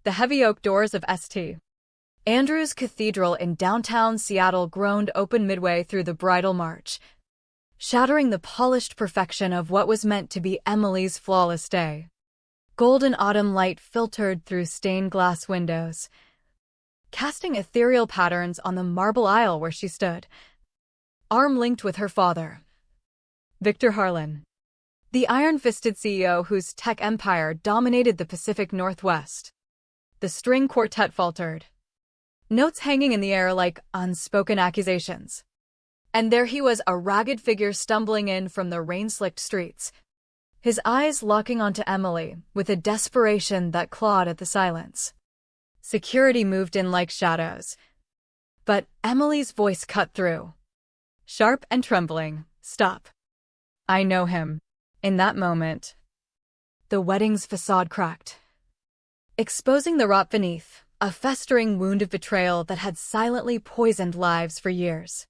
The heavy oak doors of St. Andrew's Cathedral in downtown Seattle groaned open midway through the bridal march, shattering the polished perfection of what was meant to be Emily's flawless day. Golden autumn light filtered through stained glass windows, casting ethereal patterns on the marble aisle where she stood, arm-linked with her father, Victor Harlan, the iron-fisted CEO whose tech empire dominated the Pacific Northwest. The string quartet faltered, notes hanging in the air like unspoken accusations. And there he was, a ragged figure stumbling in from the rain-slicked streets, his eyes locking onto Emily with a desperation that clawed at the silence. Security moved in like shadows, but Emily's voice cut through, sharp and trembling. "Stop. I know him." In that moment, the wedding's facade cracked, exposing the rot beneath, a festering wound of betrayal that had silently poisoned lives for years.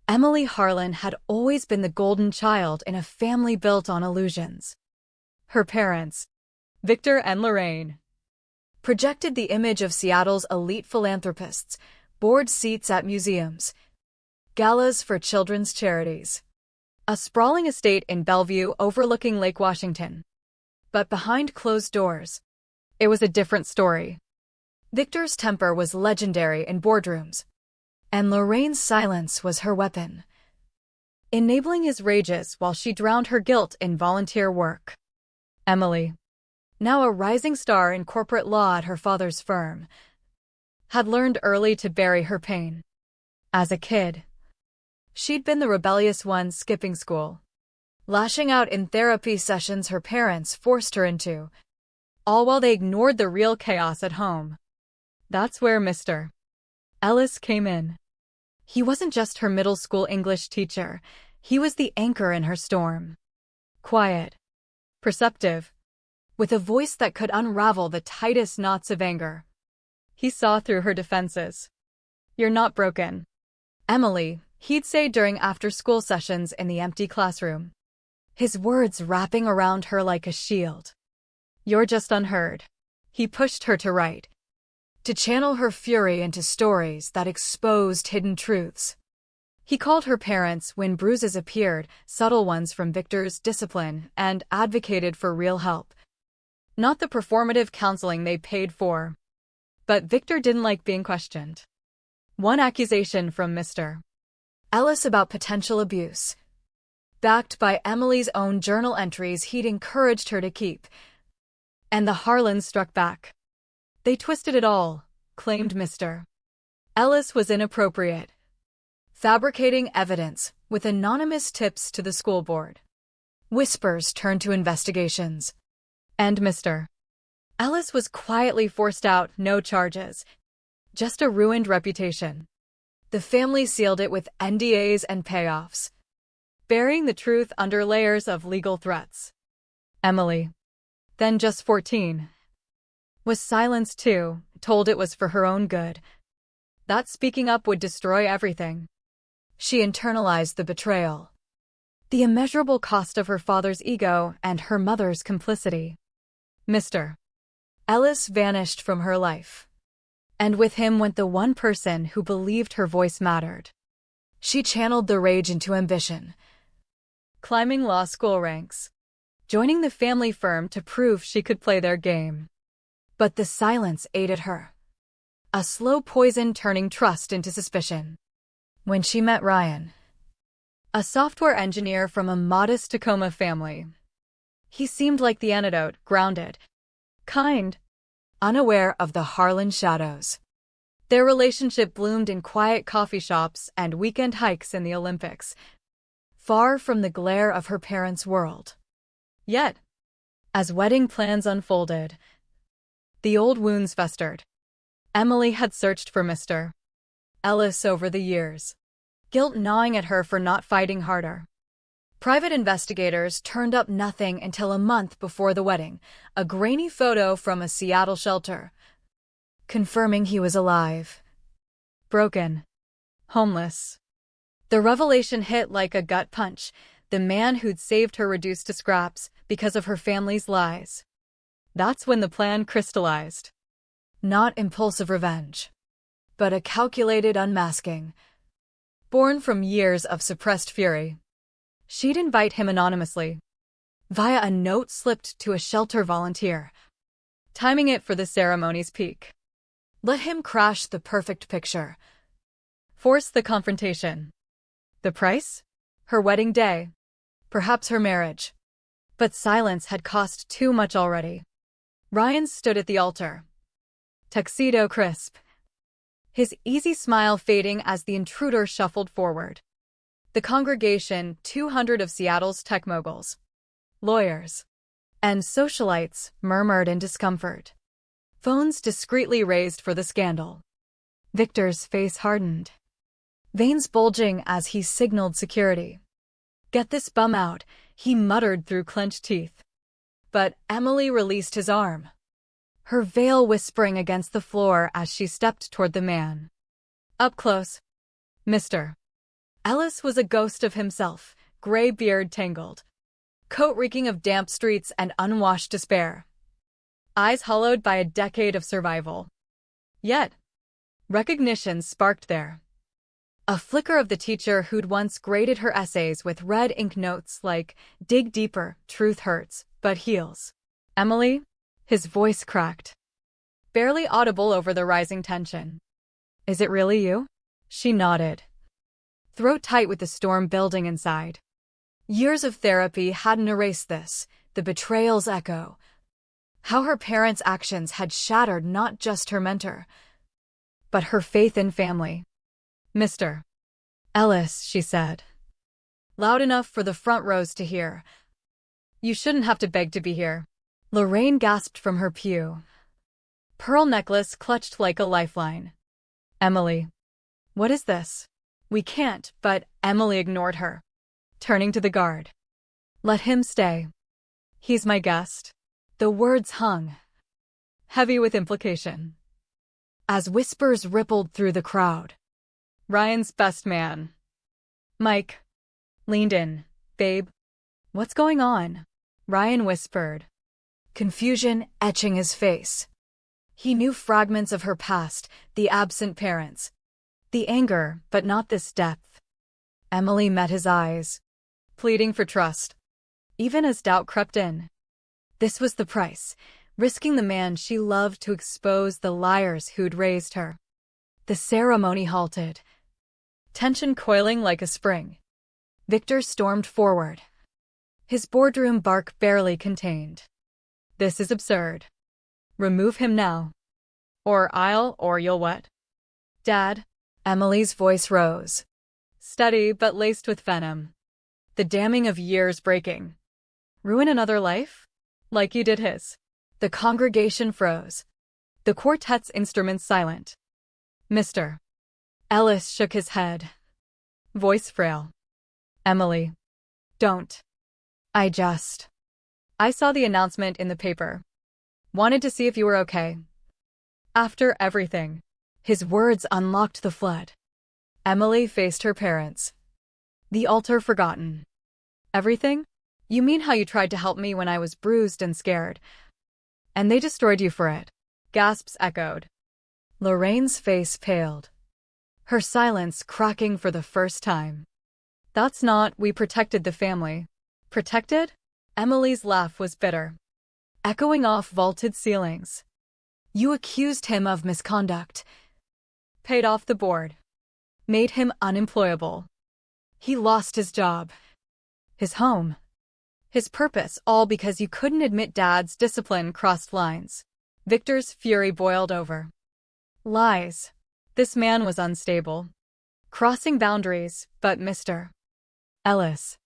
Emily Harlan had always been the golden child in a family built on illusions. Her parents, Victor and Lorraine, projected the image of Seattle's elite philanthropists, board seats at museums, galas for children's charities, a sprawling estate in Bellevue overlooking Lake Washington. But behind closed doors, it was a different story. Victor's temper was legendary in boardrooms, and Lorraine's silence was her weapon, enabling his rages while she drowned her guilt in volunteer work. Emily, now a rising star in corporate law at her father's firm, had learned early to bury her pain. As a kid, she'd been the rebellious one skipping school, lashing out in therapy sessions her parents forced her into, all while they ignored the real chaos at home. That's where Mr. Ellis came in. He wasn't just her middle school English teacher, he was the anchor in her storm. Quiet, perceptive, with a voice that could unravel the tightest knots of anger. He saw through her defenses. "You're not broken, Emily," he'd say during after-school sessions in the empty classroom, his words wrapping around her like a shield. "You're just unheard." He pushed her to write, to channel her fury into stories that exposed hidden truths. He called her parents when bruises appeared, subtle ones from Victor's discipline, and advocated for real help. Not the performative counseling they paid for. But Victor didn't like being questioned. One accusation from Mr. Ellis about potential abuse, backed by Emily's own journal entries he'd encouraged her to keep. And the Harlans struck back. They twisted it all, claimed Mr. Ellis was inappropriate, fabricating evidence with anonymous tips to the school board. Whispers turned to investigations. And Mr. Ellis was quietly forced out, no charges, just a ruined reputation. The family sealed it with NDAs and payoffs, burying the truth under layers of legal threats. Emily, then just 14, was silenced too, told it was for her own good, that speaking up would destroy everything. She internalized the betrayal, the immeasurable cost of her father's ego and her mother's complicity. Mr. Ellis vanished from her life, and with him went the one person who believed her voice mattered. She channeled the rage into ambition, climbing law school ranks, joining the family firm to prove she could play their game. But the silence aided her, a slow poison turning trust into suspicion. When she met Ryan, a software engineer from a modest Tacoma family, he seemed like the antidote, grounded, kind, unaware of the Harlan shadows. Their relationship bloomed in quiet coffee shops and weekend hikes in the Olympics, far from the glare of her parents' world. Yet, as wedding plans unfolded, the old wounds festered. Emily had searched for Mr. Ellis over the years, guilt gnawing at her for not fighting harder. Private investigators turned up nothing until a month before the wedding, a grainy photo from a Seattle shelter, confirming he was alive, broken, homeless. The revelation hit like a gut punch. The man who'd saved her reduced to scraps because of her family's lies. That's when the plan crystallized. Not impulsive revenge, but a calculated unmasking, born from years of suppressed fury. She'd invite him anonymously, via a note slipped to a shelter volunteer, timing it for the ceremony's peak. Let him crash the perfect picture. Force the confrontation. The price? Her wedding day. Perhaps her marriage. But silence had cost too much already. Ryan stood at the altar, tuxedo crisp, his easy smile fading as the intruder shuffled forward. The congregation, 200 of Seattle's tech moguls, lawyers, and socialites, murmured in discomfort. Phones discreetly raised for the scandal. Victor's face hardened, veins bulging as he signaled security. "Get this bum out," he muttered through clenched teeth. But Emily released his arm, her veil whispering against the floor as she stepped toward the man. "Up close, Mr." Ellis was a ghost of himself, gray beard tangled, coat reeking of damp streets and unwashed despair, eyes hollowed by a decade of survival. Yet, recognition sparked there. A flicker of the teacher who'd once graded her essays with red ink notes like, "Dig deeper, truth hurts, but heals." "Emily?" His voice cracked, barely audible over the rising tension. "Is it really you?" She nodded, throat tight with the storm building inside. Years of therapy hadn't erased this, the betrayal's echo. How her parents' actions had shattered not just her mentor, but her faith in family. "Mr. Ellis," she said, loud enough for the front rows to hear. "You shouldn't have to beg to be here." Lorraine gasped from her pew, pearl necklace clutched like a lifeline. "Emily, what is this?" "We can't," but Emily ignored her, turning to the guard. "Let him stay. He's my guest." The words hung, heavy with implication, as whispers rippled through the crowd. Ryan's best man, Mike, leaned in. "Babe, what's going on?" Ryan whispered, confusion etching his face. He knew fragments of her past, the absent parents, the anger, but not this depth. Emily met his eyes, pleading for trust, even as doubt crept in. This was the price, risking the man she loved to expose the liars who'd raised her. The ceremony halted, tension coiling like a spring. Victor stormed forward, his boardroom bark barely contained. "This is absurd. Remove him now. Or you'll what?" "Dad," Emily's voice rose, steady but laced with venom. "The damning of years breaking. Ruin another life? Like you did his." The congregation froze, the quartet's instruments silent. "Mr. Ellis shook his head, voice frail. "Emily, don't. I saw the announcement in the paper. Wanted to see if you were okay. After everything." His words unlocked the flood. Emily faced her parents. The altar forgotten. "Everything? You mean how you tried to help me when I was bruised and scared? And they destroyed you for it?" Gasps echoed. Lorraine's face paled, her silence cracking for the first time. "That's not, we protected the family." "Protected?" Emily's laugh was bitter, echoing off vaulted ceilings. "You accused him of misconduct, paid off the board, made him unemployable. He lost his job, his home, his purpose, all because you couldn't admit Dad's discipline crossed lines." Victor's fury boiled over. Lies. This man was unstable, crossing boundaries, but Mr. Ellis,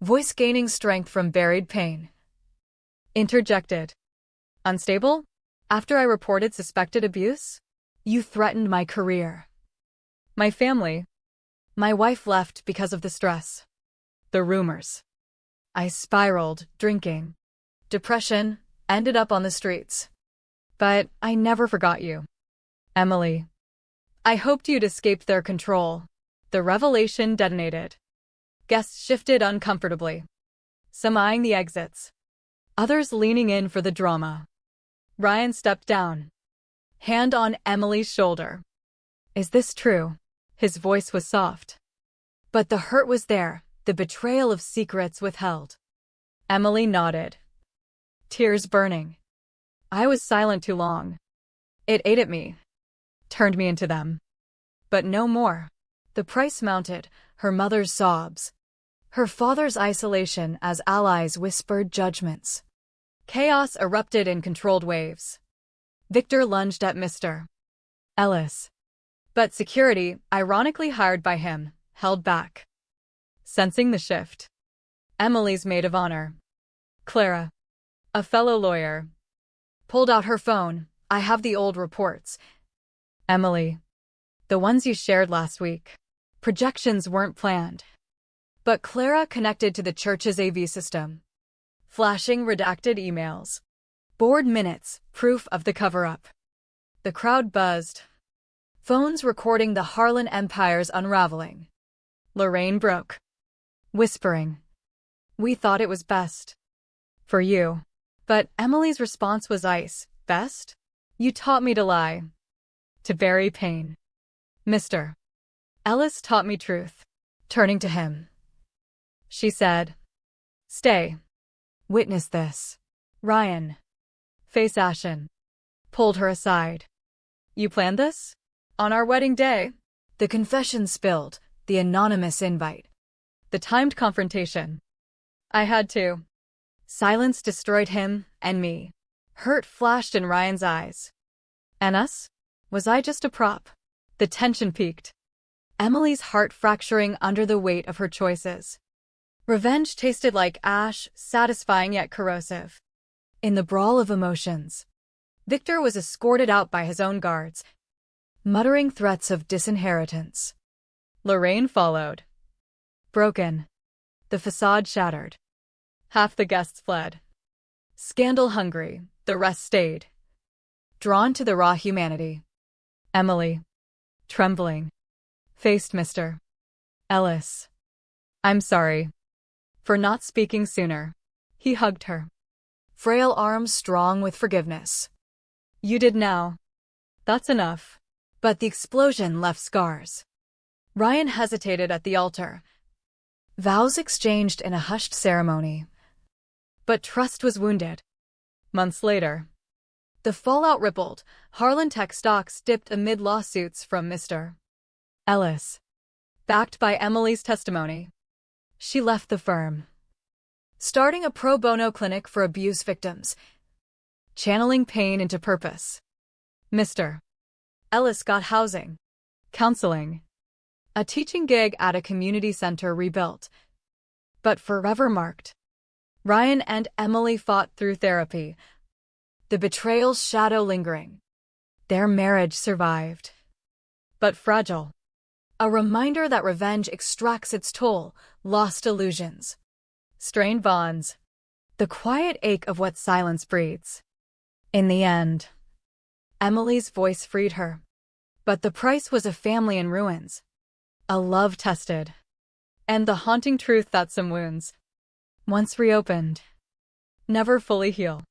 voice gaining strength from buried pain, interjected. "Unstable? After I reported suspected abuse? You threatened my career. My family. My wife left because of the stress. The rumors. I spiraled, drinking, depression, ended up on the streets. But I never forgot you. Emily. I hoped you'd escaped their control." The revelation detonated. Guests shifted uncomfortably, some eyeing the exits, others leaning in for the drama. Ryan stepped down, hand on Emily's shoulder. Is this true? His voice was soft. But the hurt was there, the betrayal of secrets withheld. Emily nodded, tears burning. I was silent too long. It ate at me, turned me into them. But no more. The price mounted, her mother's sobs, her father's isolation as allies whispered judgments. Chaos erupted in controlled waves. Victor lunged at Mr. Ellis. But security, ironically hired by him, held back. Sensing the shift, Emily's maid of honor, Clara, a fellow lawyer, pulled out her phone. I have the old reports. Emily, the ones you shared last week. Projections weren't planned. But Clara connected to the church's AV system, flashing redacted emails, board minutes, proof of the cover-up. The crowd buzzed, phones recording the Harlan Empire's unraveling. Lorraine broke, whispering, "We thought it was best for you." But Emily's response was ice. Best? You taught me to lie, to bury pain. Mr. Ellis taught me truth. Turning to him, she said, "Stay. Witness this." Ryan, face ashen, pulled her aside. "You planned this? On our wedding day?" The confession spilled, the anonymous invite, the timed confrontation. I had to. Silence destroyed him and me. Hurt flashed in Ryan's eyes. And us? Was I just a prop? The tension peaked, Emily's heart fracturing under the weight of her choices. Revenge tasted like ash, satisfying yet corrosive. In the brawl of emotions, Victor was escorted out by his own guards, muttering threats of disinheritance. Lorraine followed, broken, the facade shattered. Half the guests fled, scandal-hungry, the rest stayed, drawn to the raw humanity. Emily, trembling, faced Mr. Ellis. "I'm sorry for not speaking sooner." He hugged her, frail arms strong with forgiveness. "You did now. That's enough." But the explosion left scars. Ryan hesitated at the altar, vows exchanged in a hushed ceremony. But trust was wounded. Months later, the fallout rippled. Harlan Tech stocks dipped amid lawsuits from Mr. Ellis. Backed by Emily's testimony, she left the firm, starting a pro bono clinic for abuse victims, channeling pain into purpose. Mr. Ellis got housing, counseling, a teaching gig at a community center rebuilt, but forever marked. Ryan and Emily fought through therapy, the betrayal's shadow lingering. Their marriage survived, but fragile. A reminder that revenge extracts its toll, lost illusions, strained bonds, the quiet ache of what silence breeds. In the end, Emily's voice freed her. But the price was a family in ruins, a love tested, and the haunting truth that some wounds, once reopened, never fully heal.